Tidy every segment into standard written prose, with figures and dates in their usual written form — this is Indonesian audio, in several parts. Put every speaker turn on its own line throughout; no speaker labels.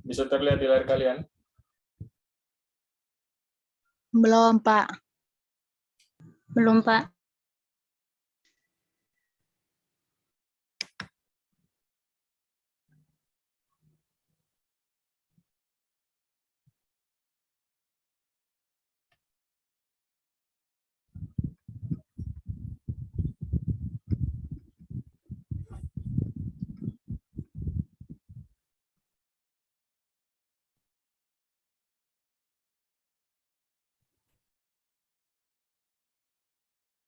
Bisa terlihat di layar kalian?
Belum, Pak. Belum, Pak.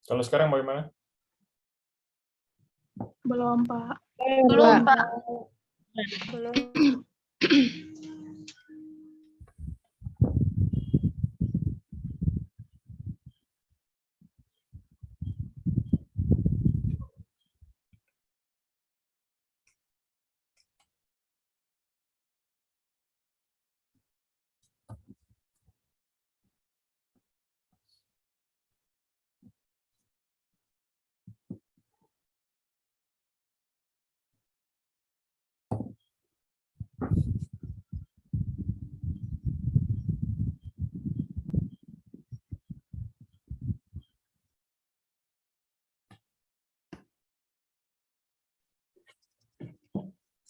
Kalau sekarang bagaimana?
Belum, Pak.
Belum, Pak.
Belum.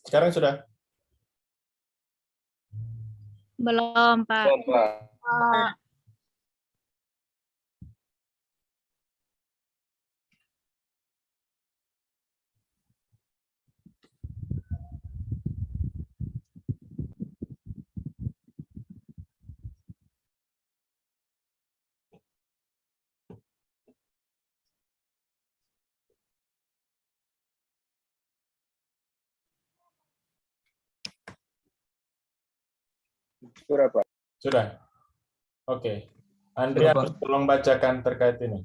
Sekarang sudah?
Belum, Pak.
Belum, Pak. Sudah, Pak.
Sudah? Oke. Andrianus, tolong bacakan terkait ini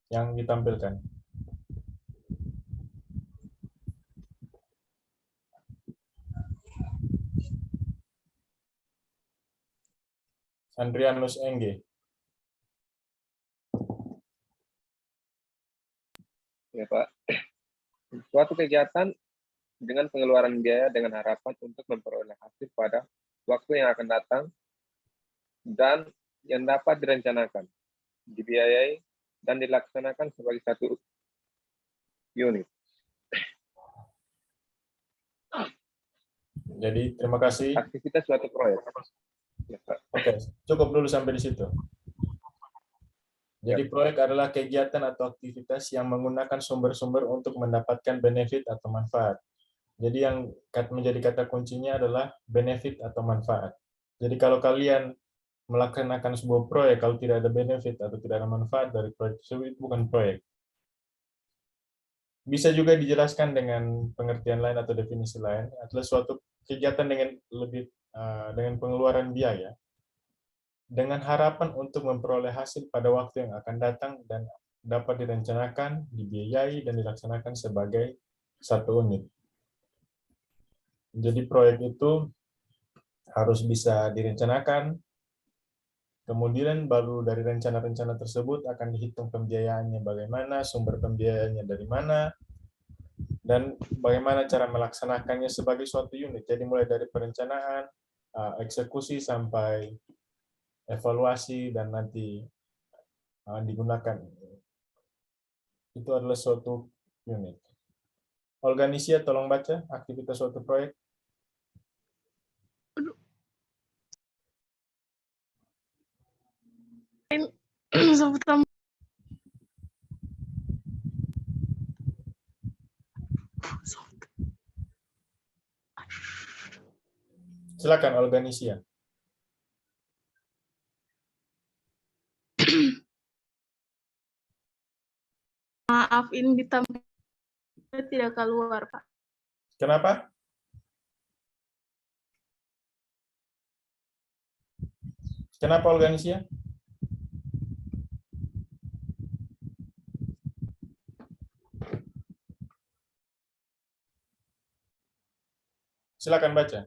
yang ditampilkan. Andrianus Engge.
Ya, Pak. Suatu kegiatan dengan pengeluaran biaya dengan harapan untuk memperoleh hasil pada waktu yang akan datang dan yang dapat direncanakan, dibiayai, dan dilaksanakan sebagai satu unit.
Jadi, terima kasih.
Aktivitas suatu proyek. Ya, Pak.
Oke, cukup dulu sampai di situ. Jadi, proyek adalah kegiatan atau aktivitas yang menggunakan sumber-sumber untuk mendapatkan benefit atau manfaat. Jadi, yang menjadi kata kuncinya adalah benefit atau manfaat. Jadi, kalau kalian melaksanakan sebuah proyek, kalau tidak ada benefit atau tidak ada manfaat dari proyek tersebut, itu bukan proyek. Bisa juga dijelaskan dengan pengertian lain atau definisi lain, adalah suatu kegiatan dengan pengeluaran biaya, dengan harapan untuk memperoleh hasil pada waktu yang akan datang dan dapat direncanakan, dibiayai, dan dilaksanakan sebagai satu unit. Jadi proyek itu harus bisa direncanakan, kemudian baru dari rencana-rencana tersebut akan dihitung pembiayaannya bagaimana, sumber pembiayaannya dari mana, dan bagaimana cara melaksanakannya sebagai suatu unit. Jadi mulai dari perencanaan, eksekusi, sampai evaluasi, dan nanti digunakan. Itu adalah suatu unit. Olga Nisia, tolong baca aktivitas suatu proyek. Silakan Olga Nisia.
Maaf, ini ditampilkan tidak keluar, Pak.
Kenapa? Kenapa Olga Nisia? Silakan baca.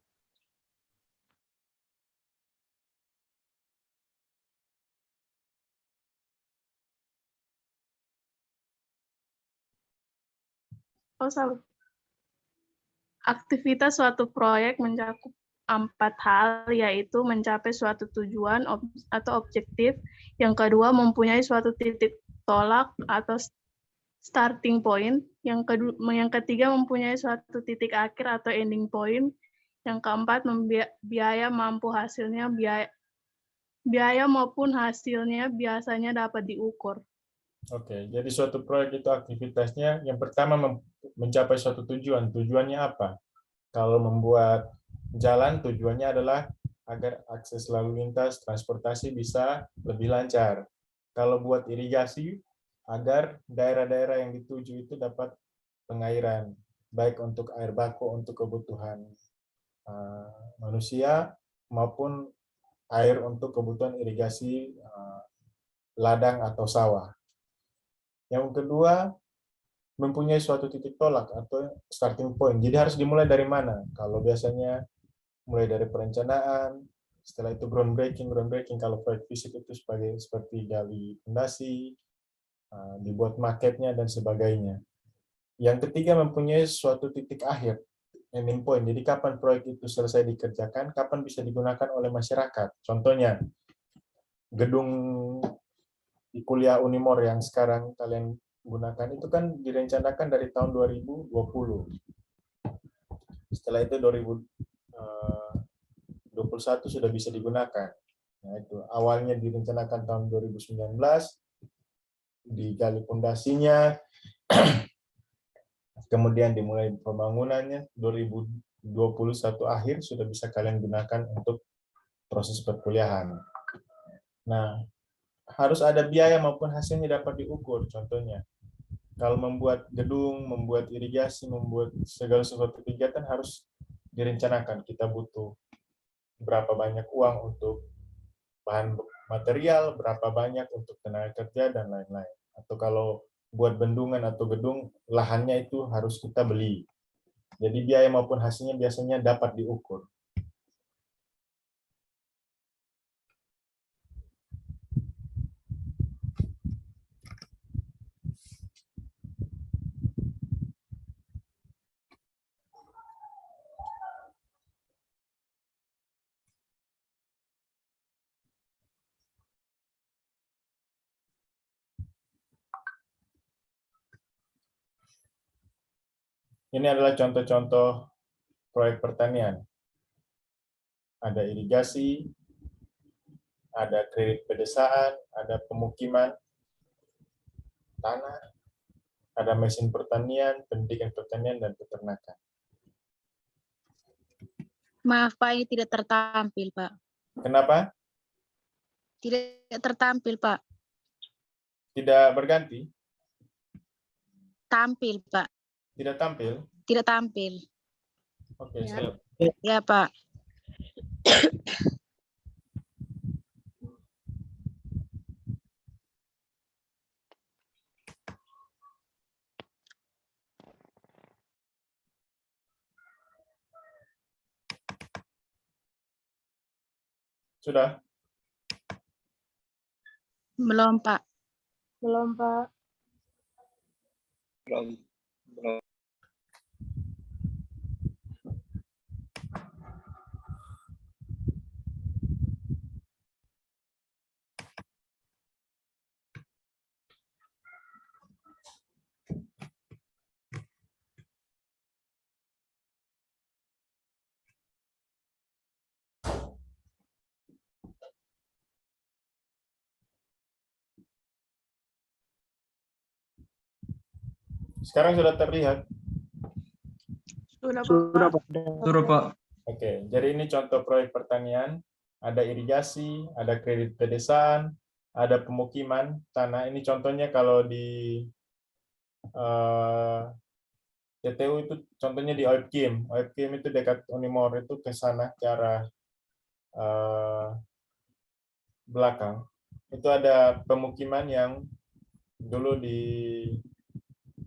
Oh, salah. Aktivitas suatu proyek mencakup 4 hal, yaitu mencapai suatu tujuan atau objektif. Yang kedua, mempunyai suatu titik tolak atau starting point. Yang ketiga, mempunyai suatu titik akhir atau ending point. Yang keempat, biaya mampu hasilnya, biaya maupun hasilnya biasanya dapat diukur.
Oke, jadi suatu proyek itu aktivitasnya yang pertama mencapai suatu tujuan. Tujuannya apa? Kalau membuat jalan, tujuannya adalah agar akses lalu lintas transportasi bisa lebih lancar. Kalau buat irigasi, agar daerah-daerah yang dituju itu dapat pengairan, baik untuk air baku untuk kebutuhan manusia maupun air untuk kebutuhan irigasi ladang atau sawah. Yang kedua, mempunyai suatu titik tolak atau starting point. Jadi harus dimulai dari mana? Kalau biasanya mulai dari perencanaan, setelah itu groundbreaking kalau proyek fisik itu seperti gali fondasi, dibuat maketnya dan sebagainya. Yang ketiga, mempunyai suatu titik akhir, ending point. Jadi kapan proyek itu selesai dikerjakan, kapan bisa digunakan oleh masyarakat. Contohnya, gedung di kuliah Unimor yang sekarang kalian gunakan itu kan direncanakan dari tahun 2020. Setelah itu 2021 sudah bisa digunakan. Nah, itu awalnya direncanakan tahun 2019, digali fondasinya, kemudian dimulai pembangunannya, 2021 akhir sudah bisa kalian gunakan untuk proses perkuliahan. Nah, harus ada biaya maupun hasilnya dapat diukur. Contohnya, kalau membuat gedung, membuat irigasi, membuat segala sesuatu kegiatan harus direncanakan. Kita butuh berapa banyak uang untuk bahan material, berapa banyak untuk tenaga kerja, dan lain-lain. Atau kalau buat bendungan atau gedung, lahannya itu harus kita beli. Jadi biaya maupun hasilnya biasanya dapat diukur. Ini adalah contoh-contoh proyek pertanian. Ada irigasi, ada kredit pedesaan, ada pemukiman tanah, ada mesin pertanian, pendidikan pertanian, dan peternakan.
Maaf Pak, ini tidak tertampil Pak.
Kenapa?
Tidak tertampil Pak.
Tidak berganti?
Tampil Pak.
Tidak tampil?
Tidak tampil.
Oke,
Ya.
siap.
Ya Pak.
Sudah?
Belum Pak.
Belum, Pak.
Belum.
Sekarang sudah terlihat?
Sudah, Pak.
Suruh Pak.
Oke, jadi ini contoh proyek pertanian. Ada irigasi, ada kredit pedesaan, ada pemukiman tanah. Ini contohnya kalau di TTU itu contohnya di OIPKIM. OIPKIM itu dekat Unimor, itu ke sana ke arah belakang. Itu ada pemukiman yang dulu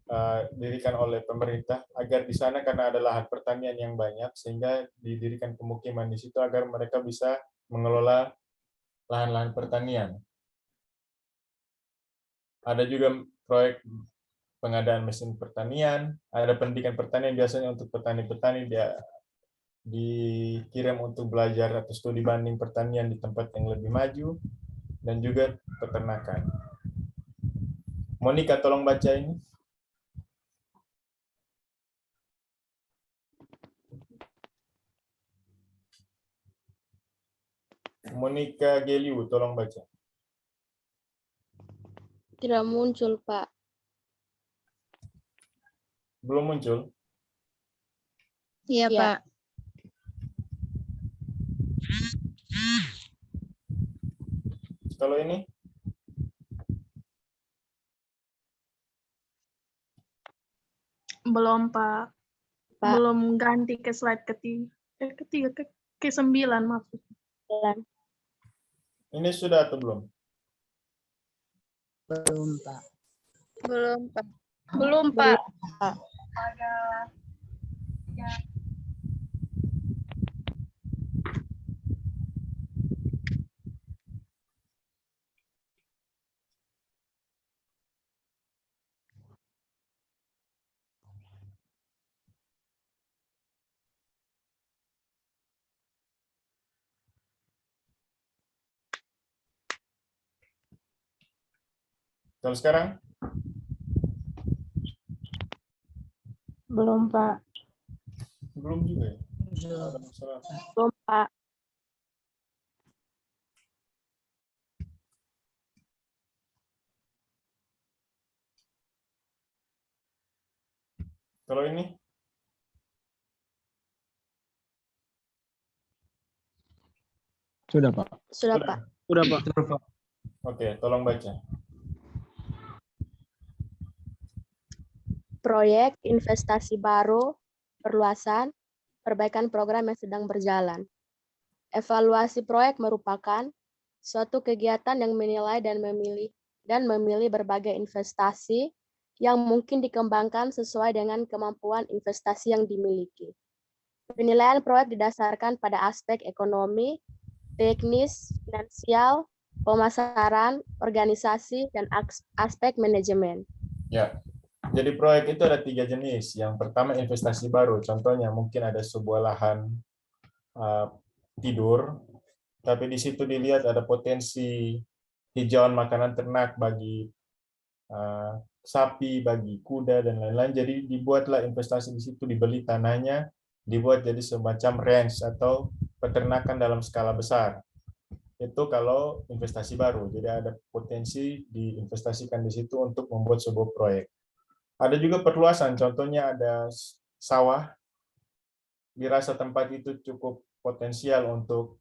didirikan oleh pemerintah agar di sana karena ada lahan pertanian yang banyak sehingga didirikan pemukiman di situ agar mereka bisa mengelola lahan-lahan pertanian. Ada juga proyek pengadaan mesin pertanian, ada pendidikan pertanian biasanya untuk petani-petani dia dikirim untuk belajar atau studi banding pertanian di tempat yang lebih maju, dan juga peternakan. Monica, tolong baca ini. Monica Geliu, tolong baca.
Tidak muncul, Pak.
Belum muncul?
Iya,
Ya.
Pak.
Kalau ini?
Belum, Pak.
Pak.
Belum ganti ke slide ketiga, ke 9 maksudnya.
Ini sudah atau belum?
Belum, Pak.
Belum, Pak.
Belum, Pak.
Kalau sekarang?
Belum, Pak.
Belum juga ya? Ada masalah.
Belum, Pak.
Kalau ini?
Sudah, Pak.
Sudah, Pak.
Sudah, Pak.
Oke, tolong baca.
Proyek investasi baru, perluasan, perbaikan program yang sedang berjalan. Evaluasi proyek merupakan suatu kegiatan yang menilai dan memilih berbagai investasi yang mungkin dikembangkan sesuai dengan kemampuan investasi yang dimiliki. Penilaian proyek didasarkan pada aspek ekonomi, teknis, finansial, pemasaran, organisasi, dan aspek manajemen.
Ya, jadi proyek itu ada 3 jenis. Yang pertama investasi baru. Contohnya mungkin ada sebuah lahan tidur, tapi di situ dilihat ada potensi hijauan makanan ternak bagi sapi, bagi kuda, dan lain-lain. Jadi dibuatlah investasi di situ, dibeli tanahnya, dibuat jadi semacam ranch atau peternakan dalam skala besar. Itu kalau investasi baru. Jadi ada potensi diinvestasikan di situ untuk membuat sebuah proyek. Ada juga perluasan, contohnya ada sawah, dirasa tempat itu cukup potensial untuk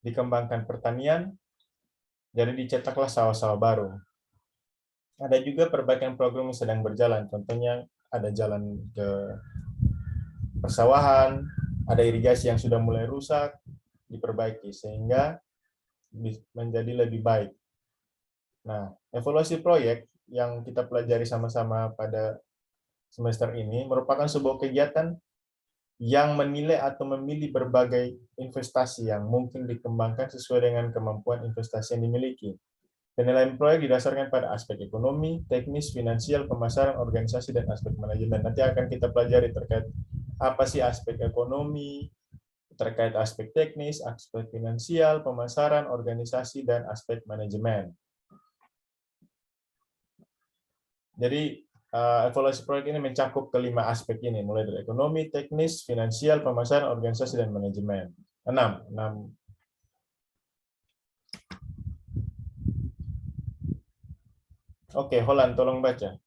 dikembangkan pertanian, jadi dicetaklah sawah-sawah baru. Ada juga perbaikan program yang sedang berjalan, contohnya ada jalan ke persawahan, ada irigasi yang sudah mulai rusak, diperbaiki sehingga menjadi lebih baik. Nah, evaluasi proyek yang kita pelajari sama-sama pada semester ini merupakan sebuah kegiatan yang menilai atau memilih berbagai investasi yang mungkin dikembangkan sesuai dengan kemampuan investasi yang dimiliki. Penilaian proyek didasarkan pada aspek ekonomi, teknis, finansial, pemasaran, organisasi, dan aspek manajemen. Nanti akan kita pelajari terkait apa sih aspek ekonomi, terkait aspek teknis, aspek finansial, pemasaran, organisasi, dan aspek manajemen. Jadi, evaluasi proyek ini mencakup kelima aspek ini, mulai dari ekonomi, teknis, finansial, pemasaran, organisasi, dan manajemen. 6. Oke, Holland, tolong baca.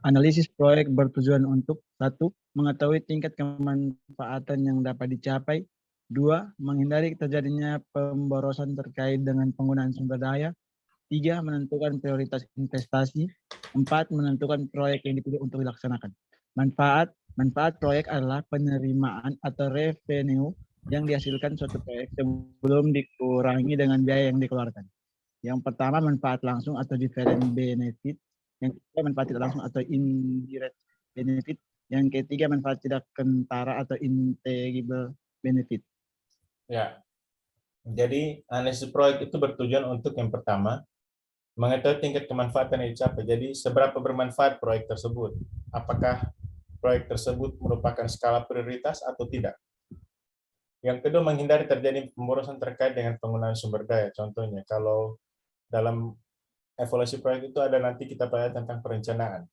Analisis proyek bertujuan untuk 1. Mengetahui tingkat kemanfaatan yang dapat dicapai. 2. Menghindari terjadinya pemborosan terkait dengan penggunaan sumber daya. 3. Menentukan prioritas investasi. 4. Menentukan proyek yang dipilih untuk dilaksanakan. Manfaat proyek adalah penerimaan atau revenue yang dihasilkan suatu proyek sebelum dikurangi dengan biaya yang dikeluarkan. Yang pertama manfaat langsung atau different benefit. Yang kedua manfaat tidak langsung atau indirect benefit. Yang ketiga manfaat tidak kentara atau intangible benefit.
Ya. Jadi analisis proyek itu bertujuan untuk yang pertama, mengetahui tingkat kemanfaatan yang dicapai. Jadi seberapa bermanfaat proyek tersebut. Apakah proyek tersebut merupakan skala prioritas atau tidak. Yang kedua, menghindari terjadi pemborosan terkait dengan penggunaan sumber daya. Contohnya, kalau dalam evaluasi proyek itu ada nanti kita pelajari tentang perencanaan.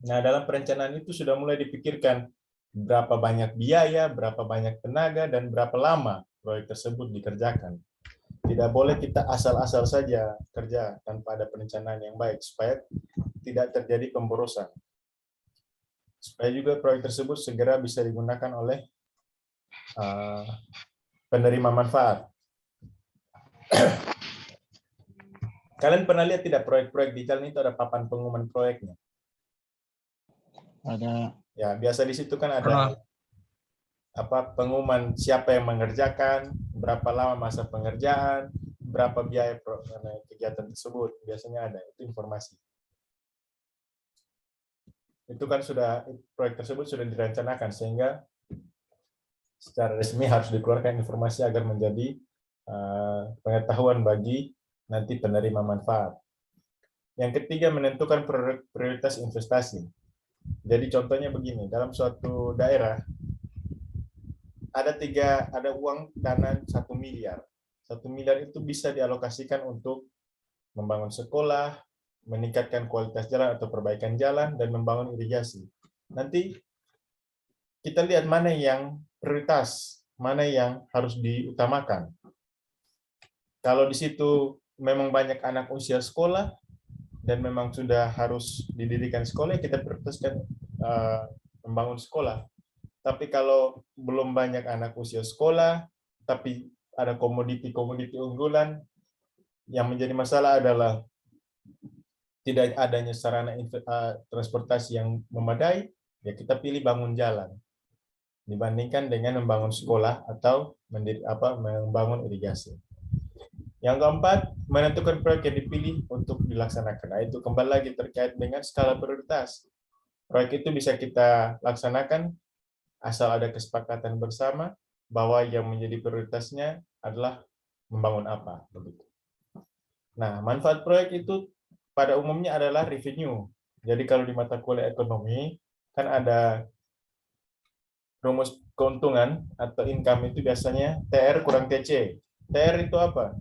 Nah, dalam perencanaan itu sudah mulai dipikirkan berapa banyak biaya, berapa banyak tenaga, dan berapa lama proyek tersebut dikerjakan. Tidak boleh kita asal-asal saja kerja tanpa ada perencanaan yang baik, supaya tidak terjadi pemborosan. Supaya juga proyek tersebut segera bisa digunakan oleh penerima manfaat. Kalian pernah lihat tidak proyek-proyek di jalan itu ada papan pengumuman proyeknya?
Ada.
Ya, biasa di situ kan ada pengumuman siapa yang mengerjakan, berapa lama masa pengerjaan, berapa biaya kegiatan tersebut. Biasanya ada itu informasi. Itu kan sudah proyek tersebut sudah direncanakan sehingga secara resmi harus dikeluarkan informasi agar menjadi pengetahuan bagi nanti penerima manfaat. Yang ketiga, menentukan prioritas investasi. Jadi contohnya begini, dalam suatu daerah ada uang dana 1 miliar. 1 miliar itu bisa dialokasikan untuk membangun sekolah, meningkatkan kualitas jalan atau perbaikan jalan, dan membangun irigasi. Nanti kita lihat mana yang prioritas, mana yang harus diutamakan. Kalau di situ memang banyak anak usia sekolah dan memang sudah harus didirikan sekolah, kita prioritaskan membangun sekolah. Tapi kalau belum banyak anak usia sekolah, tapi ada komoditi-komoditi unggulan, yang menjadi masalah adalah tidak adanya sarana transportasi yang memadai, ya kita pilih bangun jalan dibandingkan dengan membangun sekolah atau membangun irigasi. Yang keempat, menentukan proyek yang dipilih untuk dilaksanakan. Nah, itu kembali lagi terkait dengan skala prioritas. Proyek itu bisa kita laksanakan asal ada kesepakatan bersama bahwa yang menjadi prioritasnya adalah membangun apa. Begitu. Nah, manfaat proyek itu pada umumnya adalah revenue. Jadi kalau di mata kuliah ekonomi, kan ada rumus keuntungan atau income itu biasanya TR kurang TC. TR itu apa?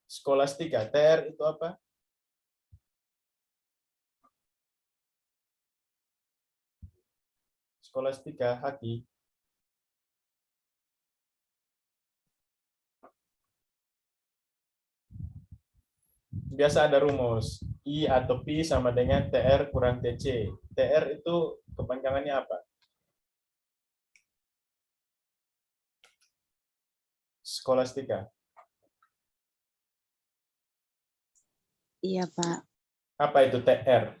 Skolastika. TR itu apa? Skolastika, Haki. Biasa ada rumus. I atau P sama dengan TR kurang TC. TR itu kepanjangannya apa? Skolastika.
Iya, Pak.
Apa itu TR?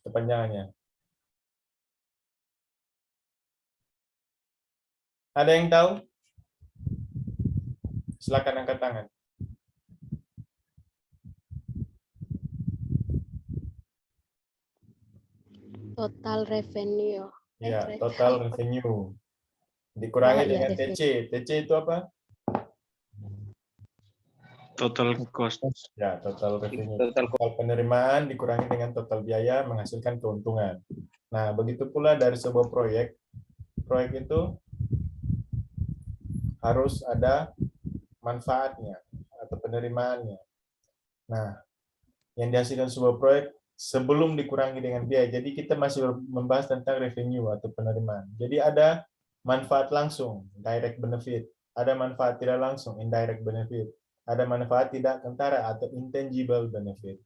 Kepanjangannya. Ada yang tahu? Silakan angkat tangan.
Total revenue.
Ya, total revenue. Dikurangi dengan TC. TC itu apa?
Total cost.
Ya, total revenue. Total penerimaan dikurangi dengan total biaya menghasilkan keuntungan. Nah, begitu pula dari sebuah proyek. Proyek itu harus ada manfaatnya atau penerimaannya. Nah, yang dihasilkan sebuah proyek sebelum dikurangi dengan biaya. Jadi kita masih membahas tentang revenue atau penerimaan. Jadi ada manfaat langsung, direct benefit. Ada manfaat tidak langsung, indirect benefit. Ada manfaat tidak kentara atau intangible benefit.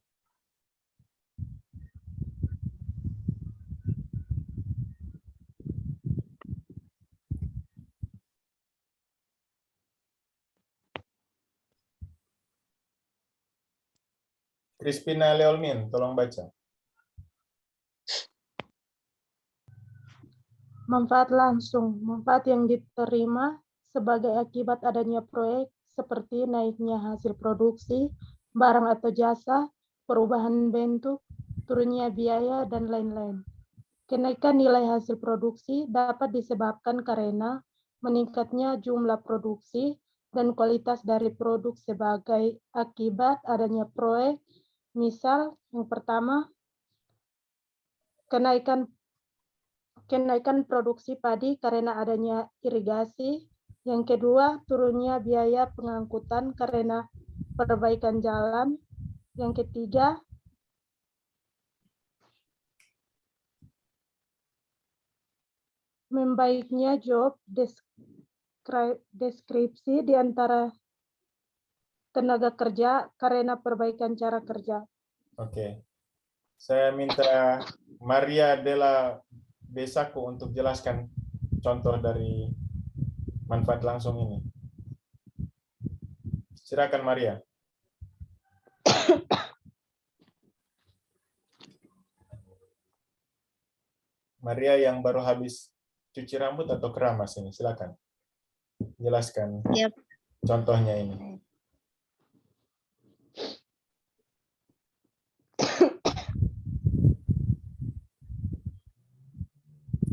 Crispina Leolmin, tolong baca.
Manfaat langsung, manfaat yang diterima sebagai akibat adanya proyek seperti naiknya hasil produksi, barang atau jasa, perubahan bentuk, turunnya biaya, dan lain-lain. Kenaikan nilai hasil produksi dapat disebabkan karena meningkatnya jumlah produksi dan kualitas dari produk sebagai akibat adanya proyek. Misal, yang pertama, kenaikan produksi padi karena adanya irigasi. Yang kedua, turunnya biaya pengangkutan karena perbaikan jalan. Yang ketiga, membaiknya job deskripsi di antara tenaga kerja karena perbaikan cara kerja.
Oke. Saya minta Maria Della Besaku untuk jelaskan contoh dari manfaat langsung ini. Silakan Maria. Maria yang baru habis cuci rambut atau keramas ini, silakan. Jelaskan
Yap.
contohnya ini.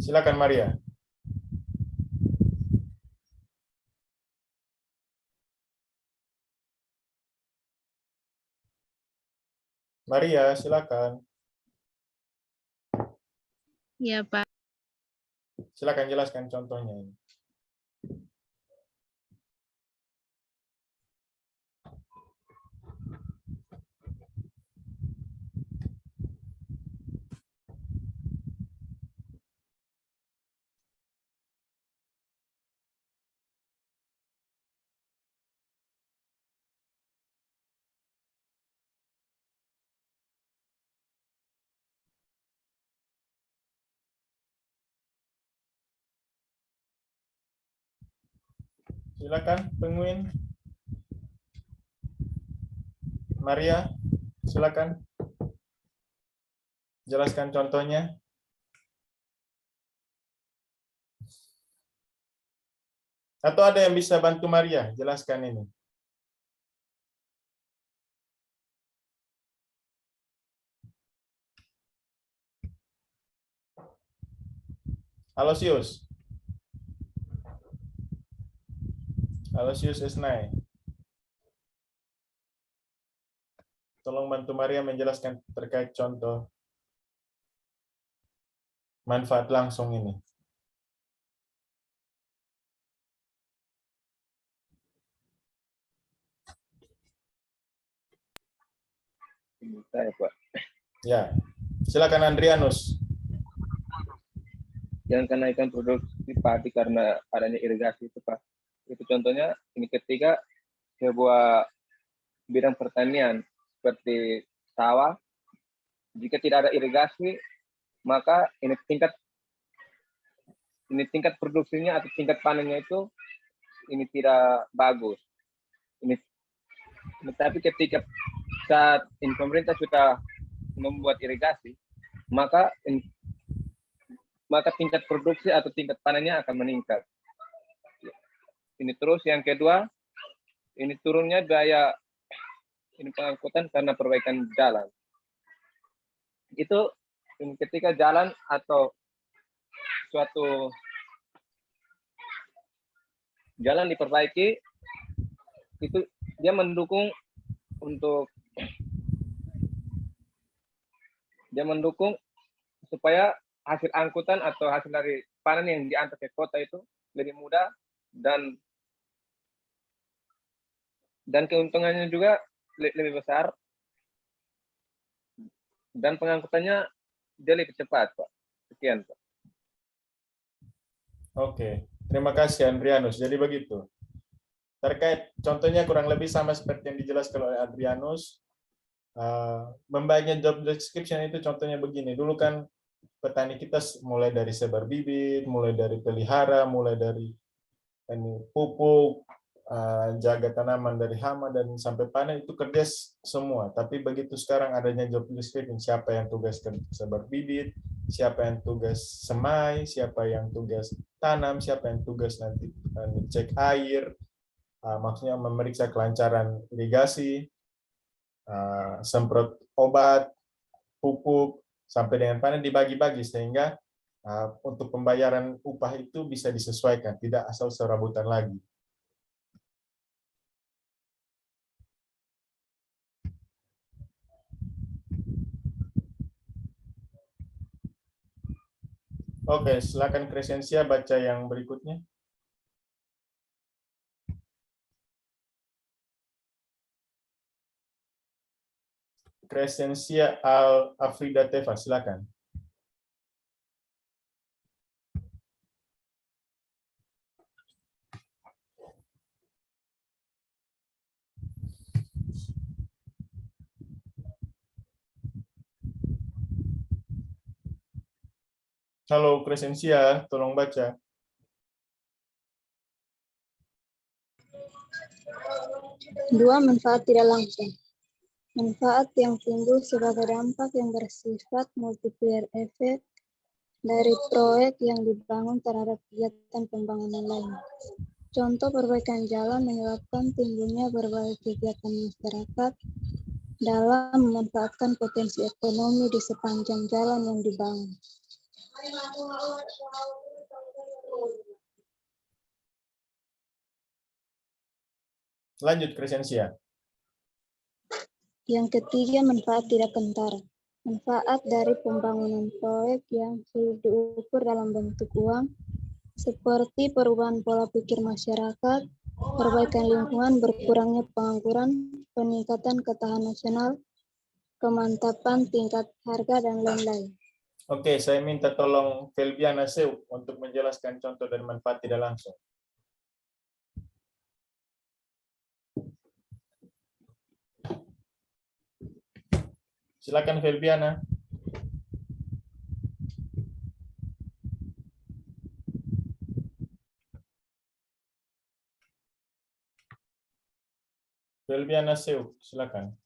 Silakan Maria. Maria, silakan.
Ya, Pak.
Silakan jelaskan contohnya ini. Silakan, Penguin. Maria, silakan. Jelaskan contohnya. Atau ada yang bisa bantu Maria jelaskan ini? Alosius. Alosius Esnai. Tolong bantu Maria menjelaskan terkait contoh manfaat langsung ini.
Saya, Pak.
Ya, silakan Andrianus.
Yang kenaikan produksi padi karena adanya irigasi itu, Pak. Itu contohnya ini ketika sebuah bidang pertanian seperti sawah, jika tidak ada irigasi, maka ini tingkat produksinya atau tingkat panennya itu ini tidak bagus. Tapi ketika saat pemerintah sudah membuat irigasi, maka tingkat produksi atau tingkat panennya akan meningkat. Ini terus yang kedua, ini turunnya biaya ini pengangkutan karena perbaikan jalan. Itu ketika jalan atau suatu jalan diperbaiki, itu dia mendukung supaya hasil angkutan atau hasil dari panen yang diantar ke kota itu lebih mudah dan keuntungannya juga lebih besar dan pengangkutannya dia lebih cepat, Pak. Sekian, Pak.
Oke, terima kasih Andrianus. Jadi begitu. Terkait contohnya kurang lebih sama seperti yang dijelaskan oleh Adrianus. Membaiknya job description itu contohnya begini. Dulu kan petani kita mulai dari sebar bibit, mulai dari pelihara, mulai dari pupuk, jaga tanaman dari hama dan sampai panen itu kerja semua. Tapi begitu sekarang adanya job description, siapa yang tugas sebar bibit, siapa yang tugas semai, siapa yang tugas tanam, siapa yang tugas nanti cek air, maksudnya memeriksa kelancaran irigasi, semprot obat, pupuk, sampai dengan panen dibagi-bagi sehingga untuk pembayaran upah itu bisa disesuaikan, tidak asal serabutan lagi. Oke, silakan Crescentia baca yang berikutnya. Crescentia Afrida Teva, silakan. Halo Crescentia, tolong baca.
Dua, manfaat tidak langsung. Manfaat yang timbul sebagai dampak yang bersifat multiplier effect dari proyek yang dibangun terhadap kegiatan pembangunan lain. Contoh perbaikan jalan menyebabkan timbulnya berbagai kegiatan masyarakat dalam memanfaatkan potensi ekonomi di sepanjang jalan yang dibangun.
Lanjut Crescentia.
Yang ketiga, manfaat tidak kentara. Manfaat dari pembangunan proyek yang sulit diukur dalam bentuk uang, seperti perubahan pola pikir masyarakat, perbaikan lingkungan, berkurangnya pengangguran, peningkatan ketahanan nasional, kemantapan tingkat harga, dan lain-lain.
Oke, saya minta tolong Felbiana Seu untuk menjelaskan contoh dan manfaat tidak langsung. Silakan Felbiana. Felbiana Seu, silakan.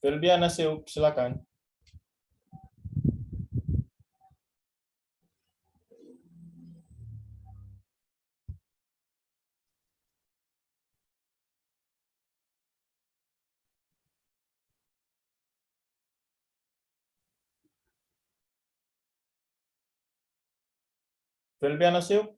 Felbiana Seu, silakan. Felbiana Seu.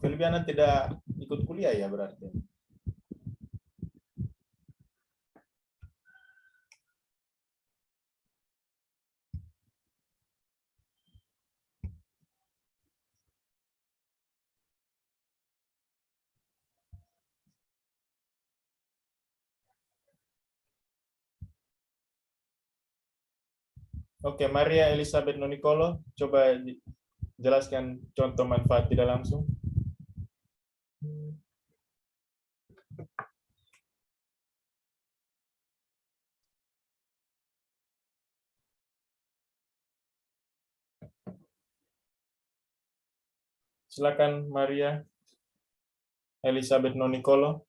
Felbiana tidak ikut kuliah ya berarti? Oke, Maria Elizabeth Nonicolo, coba jelaskan contoh manfaat tidak langsung. Silakan Maria Elizabeth Nonicolo.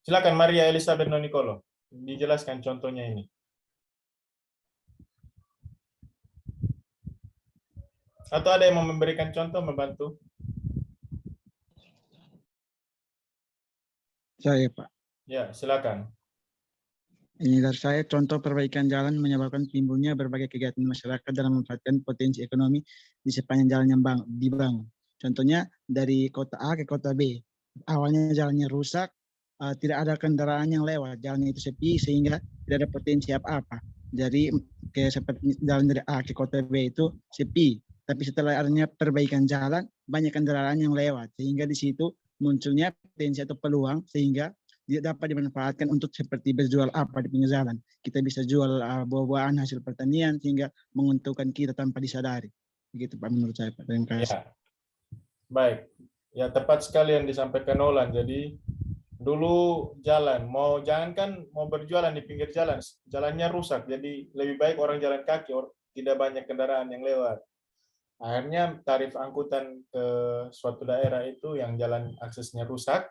Silakan Maria Elizabeth Nonicolo, dijelaskan contohnya ini. Atau ada yang mau memberikan contoh, membantu?
Saya, Pak.
Ya, silakan.
Ini dari saya, contoh perbaikan jalan menyebabkan timbulnya berbagai kegiatan masyarakat dalam memanfaatkan potensi ekonomi di sepanjang jalan yang dibangun. Contohnya dari kota A ke kota B. Awalnya jalannya rusak, tidak ada kendaraan yang lewat, jalannya itu sepi sehingga tidak ada potensi apa-apa. Jadi seperti jalan dari A ke kota B itu sepi, tapi setelah adanya perbaikan jalan, banyak kendaraan yang lewat, sehingga di situ munculnya potensi atau peluang sehingga dia dapat dimanfaatkan untuk seperti berjual apa di pinggir jalan. Kita bisa jual buah-buahan hasil pertanian sehingga menguntungkan kita tanpa disadari. Begitu Pak menurut saya Pak. Terima kasih.
Ya. Baik. Ya tepat sekali yang disampaikan Nolan. Jadi dulu jalan, jangankan mau berjualan di pinggir jalan, jalannya rusak. Jadi lebih baik orang jalan kaki, tidak banyak kendaraan yang lewat. Akhirnya tarif angkutan ke suatu daerah itu yang jalan aksesnya rusak,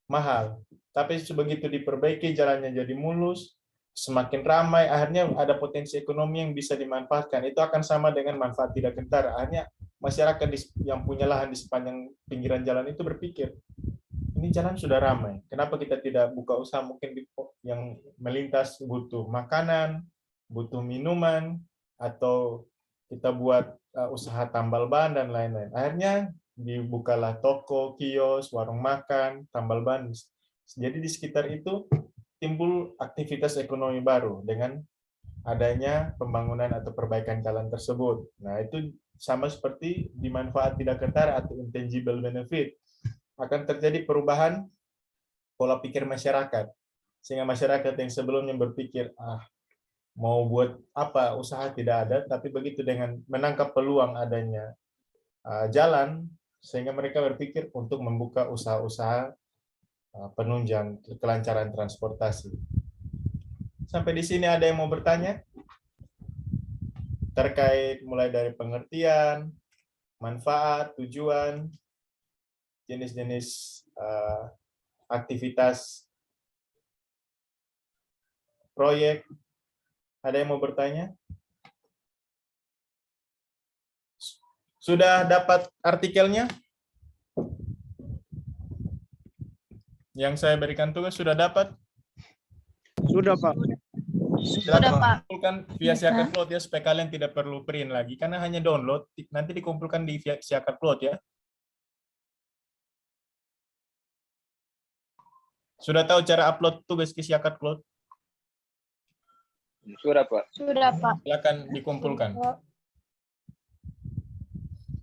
mahal. Tapi begitu diperbaiki jalannya jadi mulus, semakin ramai, akhirnya ada potensi ekonomi yang bisa dimanfaatkan. Itu akan sama dengan manfaat tidak gentar. Akhirnya masyarakat yang punya lahan di sepanjang pinggiran jalan itu berpikir, ini jalan sudah ramai, kenapa kita tidak buka usaha? Mungkin yang melintas butuh makanan, butuh minuman, atau kita buat usaha tambal ban dan lain-lain. Akhirnya dibukalah toko, kios, warung makan, tambal ban. Jadi di sekitar itu timbul aktivitas ekonomi baru dengan adanya pembangunan atau perbaikan jalan tersebut. Nah, itu sama seperti di manfaat tidak gentar atau intangible benefit. Akan terjadi perubahan pola pikir masyarakat. Sehingga masyarakat yang sebelumnya berpikir, mau buat apa, usaha tidak ada, tapi begitu dengan menangkap peluang adanya jalan, sehingga mereka berpikir untuk membuka usaha-usaha penunjang kelancaran transportasi. Sampai di sini ada yang mau bertanya? Terkait mulai dari pengertian, manfaat, tujuan, jenis-jenis aktivitas proyek. Ada yang mau bertanya? Sudah dapat artikelnya? Yang saya berikan tugas sudah dapat?
Sudah Pak.
Silakan kumpulkan via Siakat Cloud ya, supaya kalian tidak perlu print lagi, karena hanya download, nanti dikumpulkan di Siakat Cloud ya. Sudah tahu cara upload tugas ke Siakat Cloud?
Sudah Pak.
Sudah Pak.
Silakan dikumpulkan.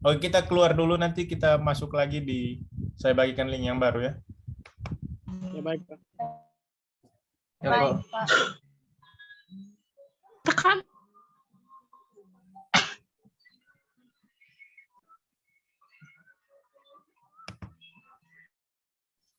Oke, kita keluar dulu, nanti kita masuk lagi saya bagikan link yang baru ya.
Ya baik Pak.
Baik, Pak.